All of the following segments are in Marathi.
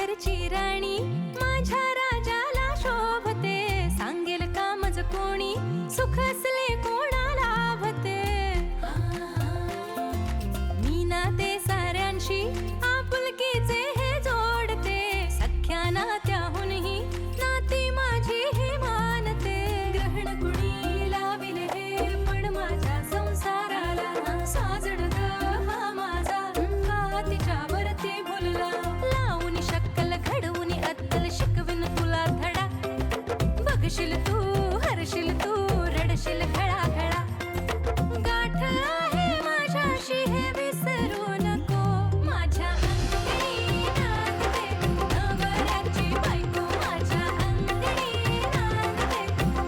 नगरची राणी माझ्या राजाला शोभते, सांगेल कामच कोणी सुख असले कोणाला लाभते। मी नाते साऱ्यांशी आपुलकीचे हे जोडते, सख्या नात्याहूनही नाती माझी हे मानते। ग्रहण कुणी लाविले हे पण माझ्या संसाराला, साजड हा माझा का तिच्यावरती भुलला। लावून शक्कल घडवून अत्तल शिकवीन तुला धडा, बघशील तू हरशील तू रडशील घळा घळा। गाठ आहे माझ्याशी हे विसरू नको, माझ्या अंगणी नांदते नवऱ्याची बायको, माझ्या अंगणी नांदते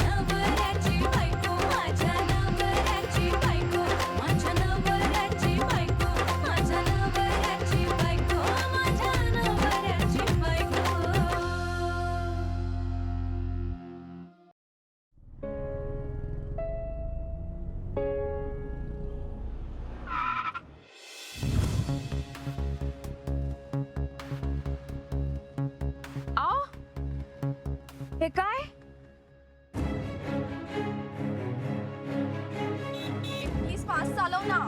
नवऱ्याची बायको, माझ्या नवऱ्याची बायको, माझ्या नवऱ्याची बायको, माझ्या नवऱ्याची बायको, माझ्या नवऱ्याची बायको। आओ, हे काय? प्लीज फास्ट चालव ना।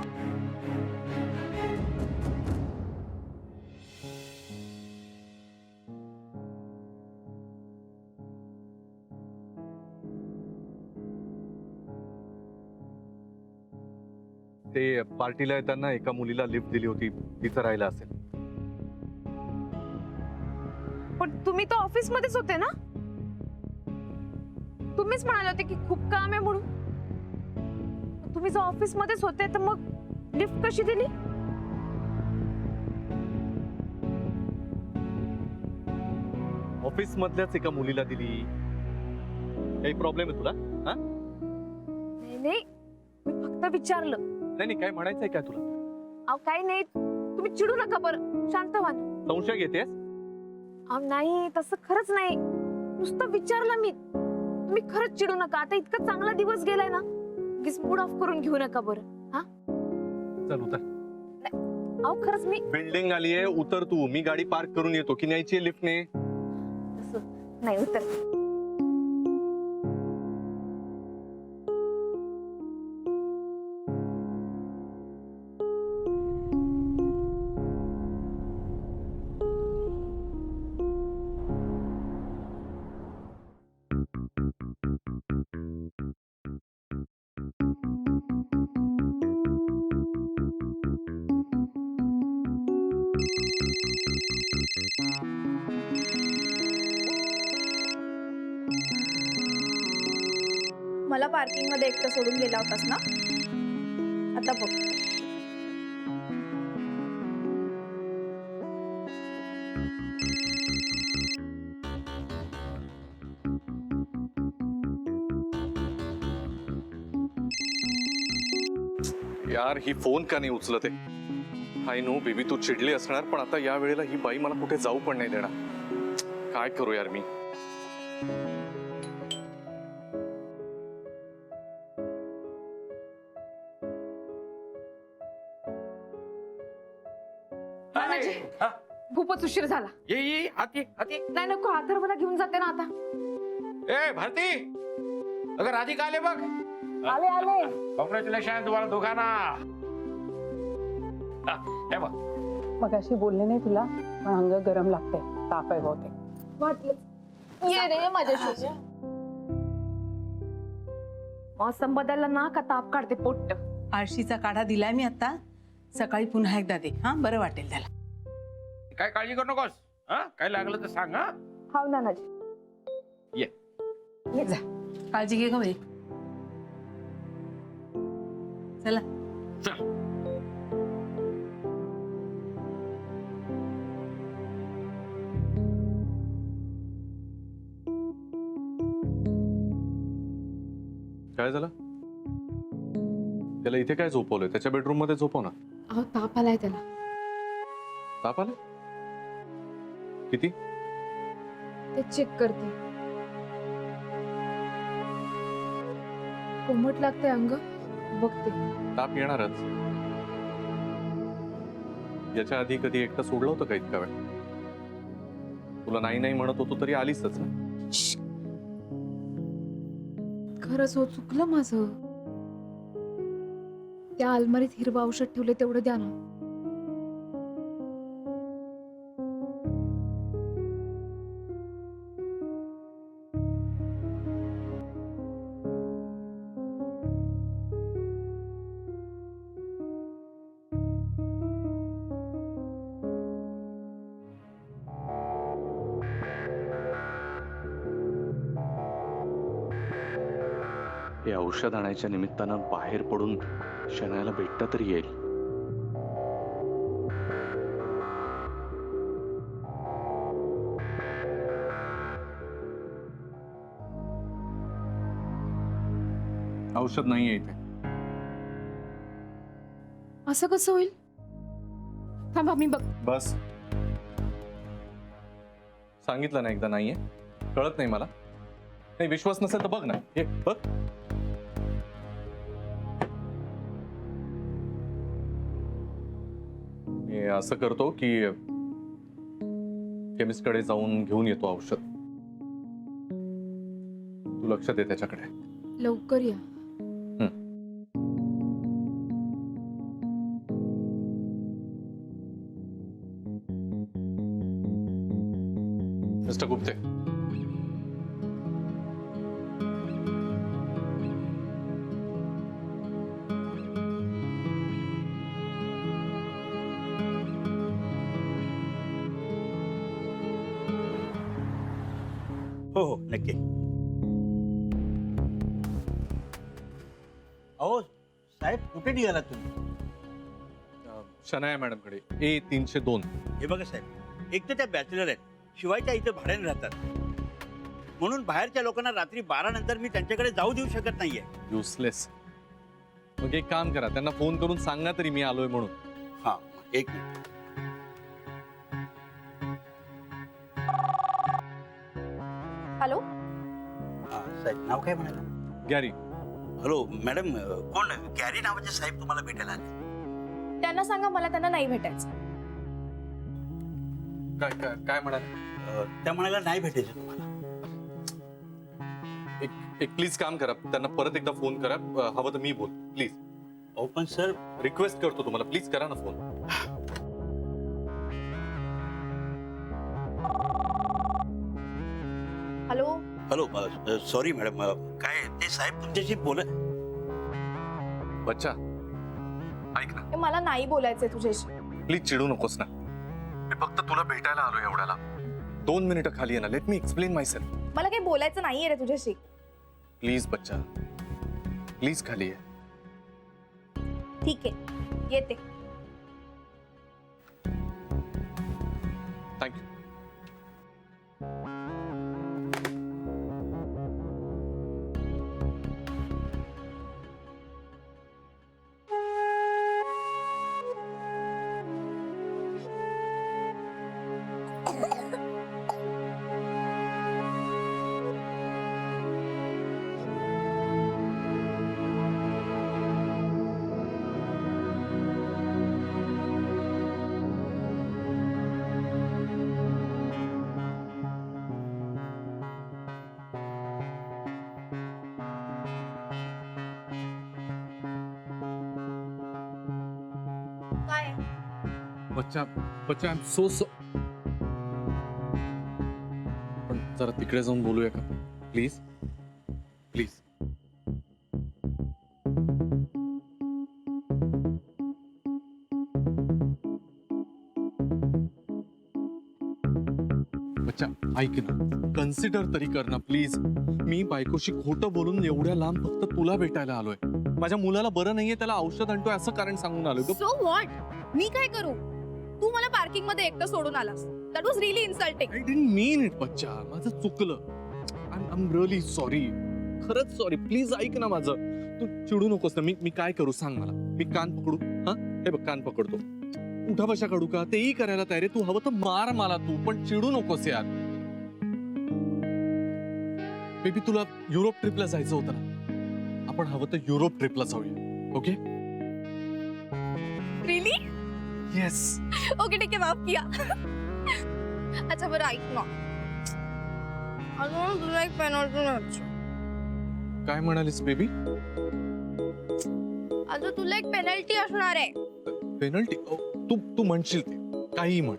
ते पार्टीला येताना एका मुलीला लिफ्ट दिली होती, तिचं राहिलं असेल। पण तुम्ही तर ऑफिस मध्येच होते ना? तुम्हीच म्हणाले होते की खूप काम आहे म्हणून। तुम्ही जर ऑफिस मध्येच होते तर मग लिफ्ट कशी दिली? ऑफिस मधल्याच एका मुलीला दिली। काही प्रॉब्लेम आहे तुला? हा? नाही नाही, मी फक्त विचारलं। नाही काय म्हणायचंय काय तुला? अहो काही नाही, तुम्ही चिडू नका बरं, शांत व्हा ना। संशय घेतेस? अहो नाही, तसं खरंच नाही, नुसतं विचारलं मी। तुम्ही खरंच चिडू नका, आता इतका चांगला दिवस गेलाय ना, मूड ऑफ करून घेऊ नका बरं। हा चल उतर। अहो खरंच मी बिल्डिंग आली आहे, उतर तू। मी गाडी पार्क करून येतो की न्यायची लिफ्टने? नाही उतर। मला पार्किंग मध्ये एकटं सोडून गेला होतास ना? आता बघ, यार ही फोन का नाही उचलत आहे? आय नो बेबी तू चिडली असणार, पण आता या वेळेला ही बाई मला कुठे जाऊ पण नाही देणार। काय करू यार मी? खूपच उशीर झाला। ये आती आती। नाही नको, अथर्वला घेऊन जाते ना आता। ए भारती, अगं राधिका आले बघ। आले आले। कॉंग्रॅच्युलेशन तुम्हाला दोघांना। हे बघ, मगाशी बोलले नाही तुला, पण अंग गरम लागतंय, ताप आहे बहुतेक। वाटलं ये रे माझ्याशी। मौसम बदलला ना का ताप काढते पोट्ट। आळशीचा काढा दिलाय मी आता, सकाळी पुन्हा एकदा दे, हा बरं वाटेल त्याला। काय काळजी करू नकोस, हा काय लागलं तर सांग। हा हाव ना नाजी। ये जा, काळजी घे ग बाई। चला चल। काय झालं? त्याला इथे काय झोपवलंय? त्याच्या बेडरूम मध्ये झोपव ना। अहो ताप आलाय त्याला। ताप आला? किती? ते चेक करते। कोमट लागते अंग, बघते। ताप येणारच। याच्या आधी कधी एकटा सोडलं होतं का इतका वेळ? तुला नाही नाही म्हणत होतो तरी आलीसच ना. खरंच हो, चुकलं माझं. त्या अलमारीत हिरवं औषध ठेवले तेवढं द्या ना. हे औषध आणायच्या निमित्तानं बाहेर पडून शनायाला भेटता तरी येईल. औषध नाहीये इथे. असं कसं होईल? थांबा मी बघ. बस, सांगितलं ना एकदा नाहीये. कळत नाही मला. नाही विश्वास नसेल तर बघ ना. हे बघ. मी असं करतो की केमिस्ट कडे जाऊन घेऊन येतो औषध. तू लक्ष दे त्याच्याकडे. लवकर या. मिस्टर गुप्ते, हो हो नक्की. अहो साहेब कुठे निघालात तुम्ही? शनाया मॅडम कडे A302. हे बघा साहेब, एक तर त्या बॅचलर आहेत, शिवाय त्या इथे भाड्याने राहतात. म्हणून बाहेरच्या लोकांना रात्री 12 नंतर मी त्यांच्याकडे जाऊ देऊ शकत नाहीये. युजलेस. मग एक काम करा, त्यांना फोन करून सांगा तरी मी आलोय म्हणून. हा एक मिनिट. हॅलो, हा साहेब नाव काय म्हणाला? गॅरी. हॅलो मॅडम, कोण गॅरी नावाचे साहेब तुम्हाला भेटायला आले? त्यांना सांगा मला त्यांना नाही भेटायचं. काय काय काय म्हणाले? त्या म्हणाला नाही भेटायचे तुम्हाला. एक प्लीज काम करा, त्यांना परत एकदा फोन करा. हवं तर मी बोल प्लीज. अहो पण सर, रिक्वेस्ट करतो तुम्हाला, प्लीज करा ना phone. Hello, hello sorry madam, काय ते साहेब तुमच्याशी बोलत. बच्चा ऐक ना, हे मला नाही बोलायचंय तुझ्याशी. प्लीज चिडू नकोस ना. मी फक्त तुला भेटायला आलोय एवढ्याला. 2 मिनिटं खाली आहे ना. लेट मी एक्सप्लेन माय सेल्फ. मला काही बोलायचं नाहीये रे तुझ्याशी. प्लीज बच्चा, प्लीज खाली आहे. ठीक आहे, येते. थँक्यू. काय? बच्चा बच्चा, आय एम सो पण जरा तिकडे जाऊन बोलूया का प्लीज? प्लीज. बच्चा ऐक ना, कन्सिडर तरी कर ना प्लीज. मी बायकोशी खोटं बोलून एवढ्या लांब फक्त तुला भेटायला आलोय. माझ्या मुलाला बरं नाहीये, त्याला औषध आणतोय असं कारण सांगून आलोय. So what? मी काय करू? तू मला पार्किंग मध्ये एकटं सोडून आलास. That was really insulting. I didn't mean it, बच्चा. माझं चुकलं. I'm really sorry. खरंच सॉरी. प्लीज ऐक ना माझं. तू चिडू नकोस ना. मी काय करू सांग मला. मी कान पकडू? हा हे बघ, कान पकडतो. उठा बशा काढू का? तेही करायला तयार आहे. तू हवं तर मार मला तू, पण चिडू नकोस यार. बेबी, तुला युरोप ट्रिपला जायचं होतं ना. आपण हवं तर युरोप ट्रिपला जाऊया. ओके? रिअली? येस. ओके ठीक आहे, माफ किया. अच्छा बरं ऐक ना, अजून तुला एक पेनल्टी, काय म्हणालीस बेबी? अजून तुला एक पेनल्टी असणार आहे. पेनल्टी? तू तू म्हणशील ते काहीही म्हण.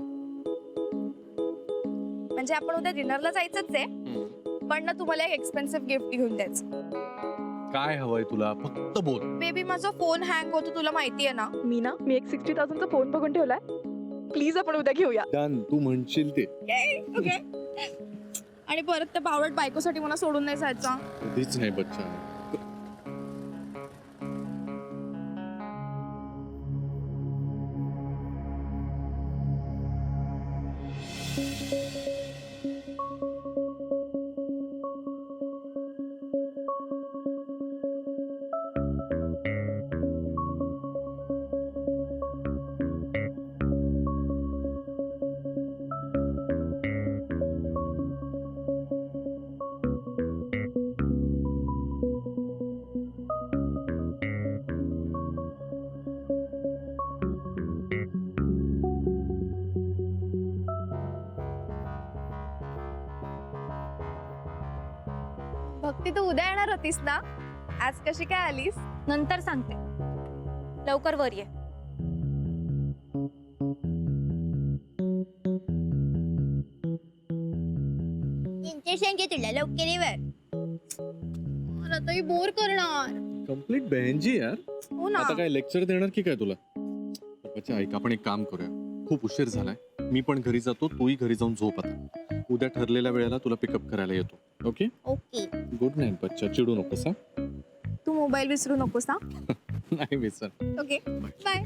म्हणजे आपण उद्या डिनरला जायचंच आहे, पण ना तुम्हाला एक एक्सपेन्सिव्ह गिफ्ट घेऊन द्यायचं. काय हवंय तुला? फक्त बोल. बेबी माझा फोन हँग होतो, तुला माहिती आहे ना. मी एक 60,000चा फोन बघून ठेवलाय. प्लीज आपण उद्या घेऊया. डन, तू म्हणशील ते. ओके. आणि परत त्या बावळट बायकोसाठी मला सोडून नाही जायचं. कधीच नाही बच्चा. भक्ती, तू उद्या येणार होतीस ना, आज कशी काय आलीस? नंतर सांगते, लवकर वर ये. तुला लवकर मला तरी बोर करणार. कम्प्लीट बहनजी यार. हो ना. आता काय लेक्चर देणार की काय तुला? बच्चा ऐक, आपण एक काम करूया. खूप उशीर झालाय, मी पण घरी जातो, तूही घरी जाऊन झोप आता. उद्या ठरलेल्या वेळेला तुला पिकअप करायला येतो. Okay okay. गुड नाईट बच्चा, चिडू नकोस हा. तू मोबाईल विसरू नकोस ना. नाही विसर. Okay bye.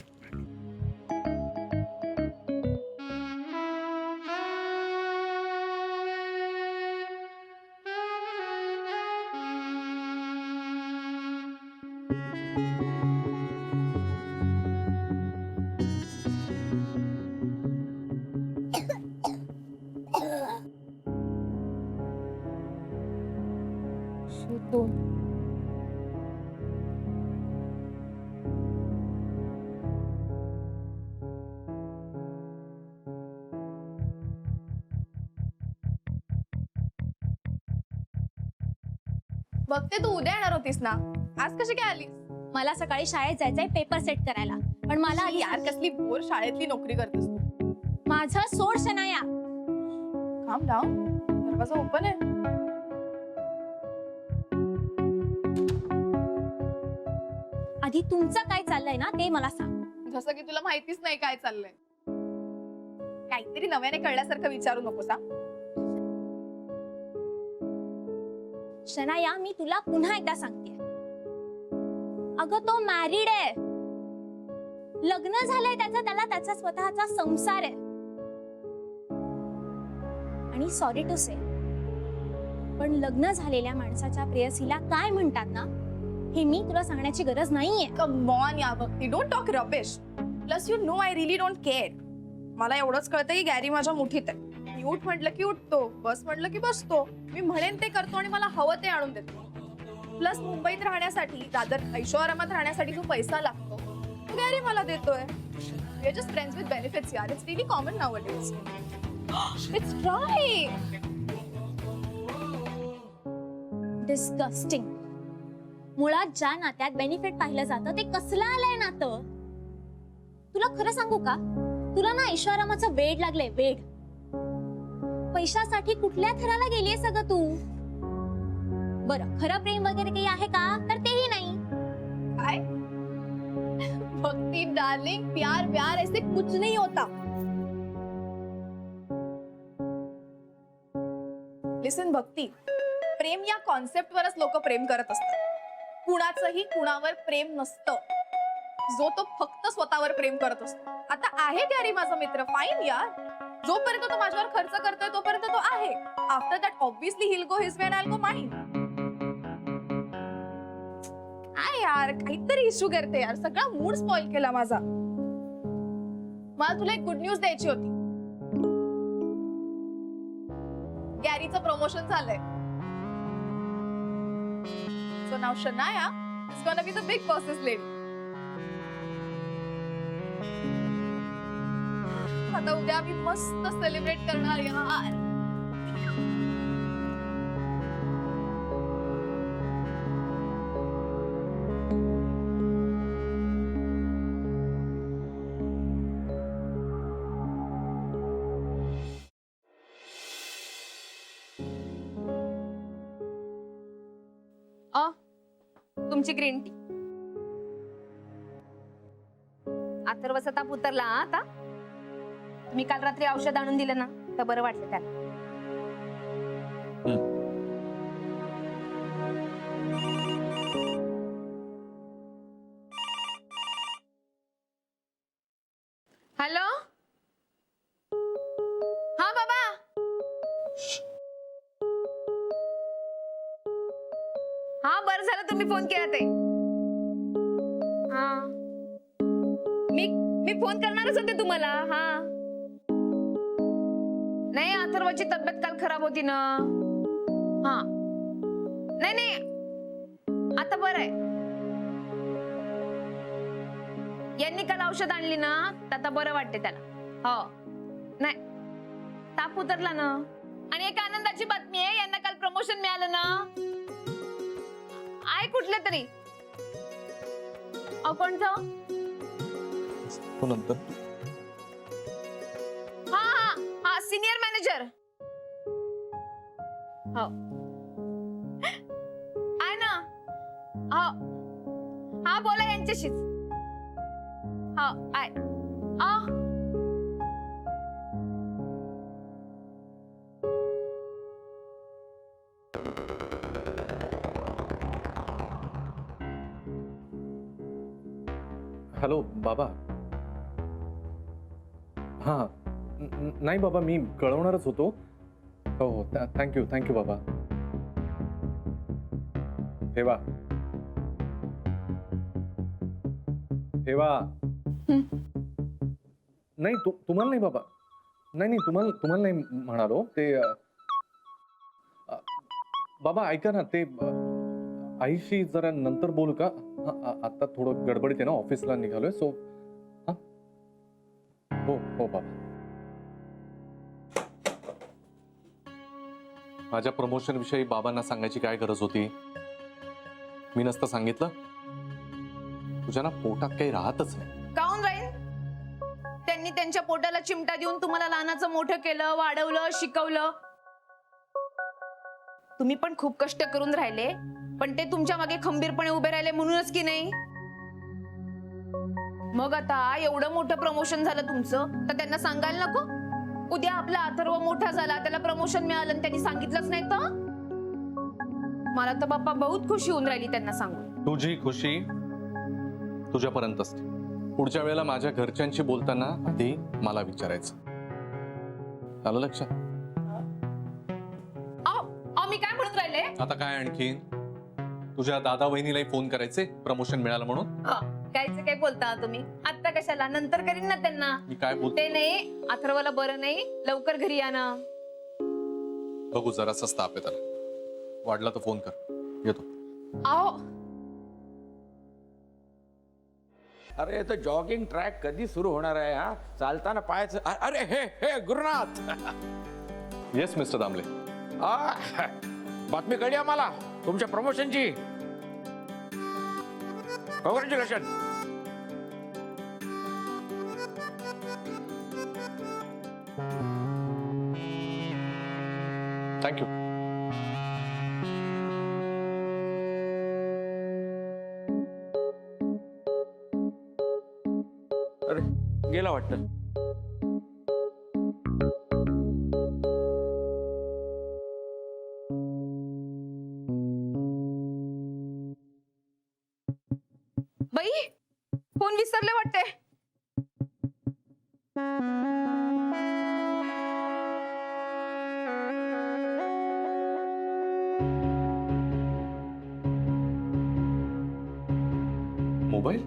बघते, तू उद्या येणार होतीस ना, आज कशी काय आलीस? मला सकाळी शाळेत जायचंय पेपर सेट करायला, पण मला अरे यार, कसली बोर शाळेतली नोकरी करतेस तू. माझं सोड शनाया. काम डाऊन, दरवाजा ओपन आहे. आधी तुमचं काय चाललंय ना ते मला सांग. जसं की तुला माहितीच नाही काय चाललंय. काहीतरी नव्याने कळल्यासारखं विचारू नकोस हा. शनाया, मी तुला पुन्हा एकदा सांगते, अगं तो मॅरिड आहे, लग्न झालंय त्याचं, त्याला त्याचा स्वतःचा संसार आहे. आणि सॉरी टू से, पण लग्न झालेल्या माणसाच्या प्रेयसीला काय म्हणतात ना, हे मी तुला सांगण्याची गरज नाहीये. कम ऑन या Bhakti, don't talk rubbish. Plus you know I really don't care. मला एवढंच कळतं की गॅरी माझ्या मुठीत आहे. मी उठ म्हटलं की उठतो, बस म्हटलं की बसतो, मी म्हणेन ते करतो आणि मला हवं ते आणून देतो. प्लस मुंबईत राहण्यासाठी, दादर ऐशोआरामात राहण्यासाठी जो पैसा लागतो तो गॅरी मला देतोय. We are just friends with benefits यार. It's really common nowadays. It's try. Disgusting. मुळात ज्या नात्यात बेनिफिट पाहिलं जातं ते कसलं आलंय नातं? तुला खरं सांगू का, तुला ना ऐशोआरामाचं वेड लागलंय, वेड. पैशासाठी कुठल्या थराला गेलीये सगळं तू? बरं, खरं प्रेम वगैरे काही आहे का? तर तेही नाही. काय? भक्ति डार्लिंग, प्यार प्यार ऐसे कुछ नहीं होता. लिसन भक्ती, प्रेम या कॉन्सेप्ट वरच लोक प्रेम करत असतात. कुणाचंही कुणावर प्रेम नसतं. जो तो फक्त स्वतःवर प्रेम करत असतो. आता आहे गॅरी माझा मित्र, फाईन यार. जोपर्यंत तो माझ्यावर खर्च करतोय तोपर्यंत तो आहे. After that obviously hill go his way and I will go mine. काय यार, काहीतरी इश्यू करते यार. सगळा मूड स्पॉइल केला माझा. मला तुला एक गुड न्यूज द्यायची होती. गॅरीचं प्रमोशन झालंय. So now Shanaya is gonna be the big bosses lady. आता उद्या आम्ही मस्त सेलिब्रेट करणार यार. तुमची ग्रीन टी. अथर्वचा ताप उतरला हा आता. तुम्ही काल रात्री औषध आणून दिलं ना तर बरं वाटलं त्याला. हॅलो. हा बाबा. हा बरं झालं तुम्ही फोन केला ते. हा मी फोन करणारच होते तुम्हाला. हा नाही अथर्वची तब्येत काल खराब होती ना. हा नाही आता बरं आहे. यांनी काल औषध आणली ना तर आता बरं वाटते त्याला. हो नाही ताप उतरला ना. आणि एक आनंदाची बातमी आहे, यांना काल प्रमोशन मिळालं ना. आहे कुठले तरी. कोणतं. नंतर हा सिनियर मॅनेजर. हो आहे ना. हा बोला यांच्याशीच. हा आहे. हॅलो बाबा. हा नाही बाबा मी कळवणारच होतो. हो हो थँक्यू बाबा. ठेवा. नाही तुम्हाला नाही बाबा. नाही तुम्हाला नाही म्हणालो ते. बाबा ऐका ना ते आईशी जरा नंतर बोलू का. आता थोडं गडबडीत आहे ना, ऑफिसला निघालोय. सो हो बाबा. माझ्या प्रमोशन विषयी बाबांना सांगायची काय गरज होती. मी नसतं सांगितलं तुझ्या ना पोटात काही राहतच नाही. काऊन राहील. त्यांनी त्यांच्या पोटाला चिमटा देऊन तुम्हाला लहानाचं मोठं केलं, वाढवलं, शिकवलं. तुम्ही पण खूप कष्ट करून राहिले, पण ते तुमच्या मागे खंबीरपणे उभे राहिले म्हणूनच की नाही. मग आता एवढं मोठं प्रमोशन झालं तुमचं तर त्यांना सांगायला नको. उद्या आपला अथर्व मोठा झाला, त्याला प्रमोशन मिळालं आणि त्यांनी सांगितलंच नाही तर. मला तर बाप्पा बहुत खुशी होऊन राहिली त्यांना सांगून. तुझी खुशी तुझ्यापर्यंत असते. पुढच्या वेळेला माझ्या घरच्यांशी बोलताना आधी मला विचारायचं. आलं लक्षात. मी काय म्हणून राहिले. आता काय आणखी तुझ्या दादा वहिनीलाही फोन करायचे प्रमोशन मिळालं म्हणून. कायचं काय बोलता तुम्ही. आता कशाला, नंतर करीन ना त्यांना. मी काय बोलतो ते नाही, अथर्वला बरं नाही, लवकर घरी या ना. बघू जरासा ताप आहे त्याला. वाढला तर फोन कर, येतो. आओ अरे तो जॉगिंग ट्रॅक कधी सुरू होणार आहे हा. चालताना पायाचं अरे हे गुरुनाथ. Yes mister Damle. बातमी कळली आम्हाला तुमच्या प्रमोशनची. कॉंग्रॅच्युलेशन. थँक्यू. अरे गेला वाटतं. बाई फोन विसरले वाटते. Mobile.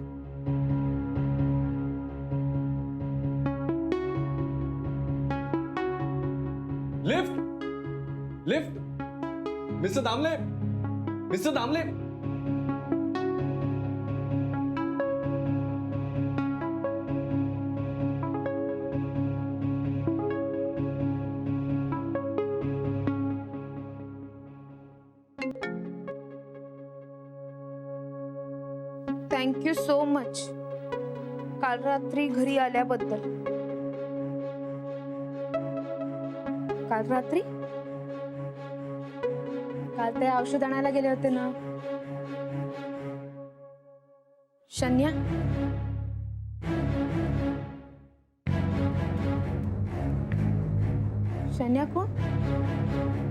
Lift mister Damle. Thank you so much काल रात्री घरी आल्याबद्दल. काल रात्री काल ते औषध आणायला गेले होते ना शन्या. शन्या कोण?